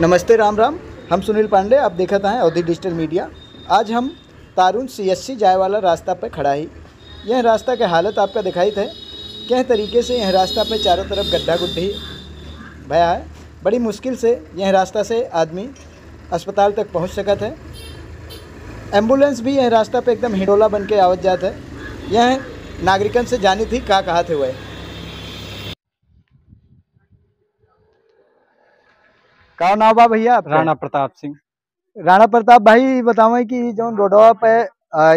नमस्ते, राम राम। हम सुनील पांडे, आप देखत हैं अवधि डिजिटल मीडिया। आज हम तारुण CSC जाए वाला रास्ता पे खड़ा ही। यह रास्ता के हालत आपका दिखाई थे किस तरीके से यह रास्ता पे चारों तरफ गड्ढा गुड्ढी भया है। बड़ी मुश्किल से यह रास्ता से आदमी अस्पताल तक पहुंच सकत है। एम्बुलेंस भी यह रास्ता पे एकदम हिडोला बन के आवत जात है। यह नागरिकन से जानी थी का कहा थे वह का नाम बा भैया आपका? राणा प्रताप सिंह। राणा प्रताप भाई, बताओ कि जो रोडवा पे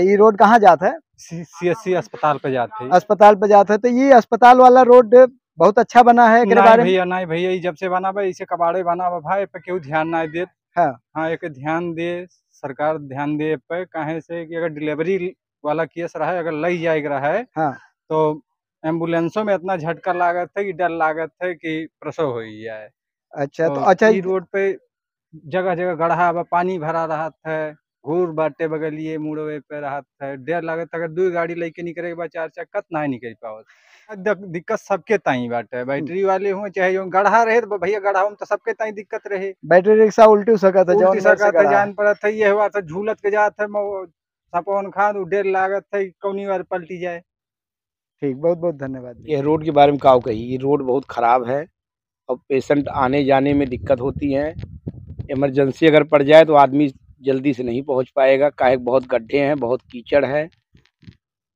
ये रोड कहाँ जाता है? CSC अस्पताल पे जाते हैं। अस्पताल पे जाता है। तो ये अस्पताल वाला रोड बहुत अच्छा बना है के बारे में? नहीं भैया, ये जब से बना बा इसे कबाड़े बना बा भाई, पे क्यों ध्यान ना दे। हाँ, एक ध्यान दे, सरकार ध्यान दे पे। कहे से कि अगर डिलीवरी वाला केस रहा है, अगर लग जाएगा रहा है, हाँ। तो एम्बुलेंसों में इतना झटका लागत है कि डर लागत है कि प्रसव हो ही जाए। अच्छा, तो तो अच्छा ई रोड पे जगह जगह गड्ढा बा, पानी भरा रहा है, घूर बाटे बगलिए मुड़वे पे रहा है। डर लागत अगर दो गाड़ी लेके निकले के बाद चार चक्का ना निकल पावत। दिक्कत सबके ताई बाटे, बैटरी वाले हो चाहे जो गड्ढा रहे तो भैया गड्ढा में तो सबके ताई दिक्कत रहे। बैटरी रिक्शा उल्टी सकत है, उल्टी सकत है, जान पड़त है। ये हुआ था झूलत के जात है सपौन खान, डेर लागत है कौनी बार पलटी जाए। ठीक, बहुत बहुत धन्यवाद। यह रोड के बारे में क्या कही, ये रोड बहुत ख़राब है और पेशेंट आने जाने में दिक्कत होती है। इमरजेंसी अगर पड़ जाए तो आदमी जल्दी से नहीं पहुंच पाएगा। काहे बहुत गड्ढे हैं, बहुत कीचड़ है।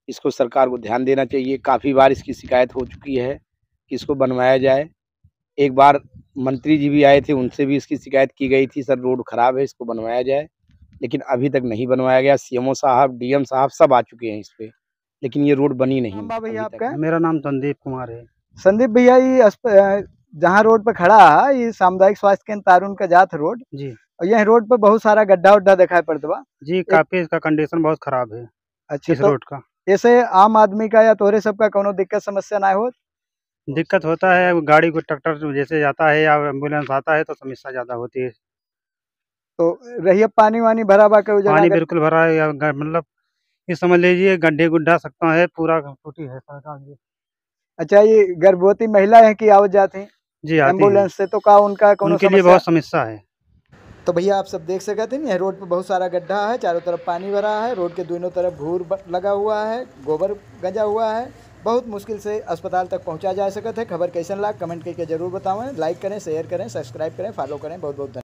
इसको सरकार को ध्यान देना चाहिए। काफ़ी बार इसकी शिकायत हो चुकी है कि इसको बनवाया जाए। एक बार मंत्री जी भी आए थे, उनसे भी इसकी शिकायत की गई थी, सर रोड ख़राब है, इसको बनवाया जाए। लेकिन अभी तक नहीं बनवाया गया। CMO साहब, DM साहब सब आ चुके हैं इस पर, लेकिन ये रोड बनी नहीं। भैया आपका? मेरा नाम संदीप कुमार है। संदीप भैया, ये जहाँ रोड पे खड़ा है, ये सामुदायिक स्वास्थ्य केंद्र तारुण का जात रोड जी। और यह रोड पे बहुत सारा गड्ढा उड्ढा दिखाई पड़ता बा जी, काफी इसका कंडीशन बहुत खराब है। अच्छा, इस तो रोड का ऐसे आम आदमी का या तोरे सबका कोनो दिक्कत समस्या ना हो? दिक्कत होता है, गाड़ी को ट्रैक्टर जैसे जाता है या एम्बुलेंस आता है तो समस्या ज्यादा होती है। तो रही पानी वानी भरा बा के पानी बिल्कुल भरा है, या मतलब ये समझ लीजिए गड्ढे गुड्ढा सकता है, पूरा टूटी है सड़क। अच्छा, ये गर्भवती महिला है कि आवत जाती है जी एम्बुलेंस से, तो का उनका उनके लिए बहुत समस्या है। तो भैया आप सब देख सकते हैं, यह रोड पे बहुत सारा गड्ढा है, चारों तरफ पानी भरा है, रोड के दोनों तरफ घूर लगा हुआ है, गोबर गंजा हुआ है। बहुत मुश्किल से अस्पताल तक पहुंचा जा सकता है। खबर कैसन लाग कमेंट करके जरूर बताएं। लाइक करें, शेयर करें, सब्सक्राइब करें, फॉलो करें। बहुत बहुत धन्यवाद।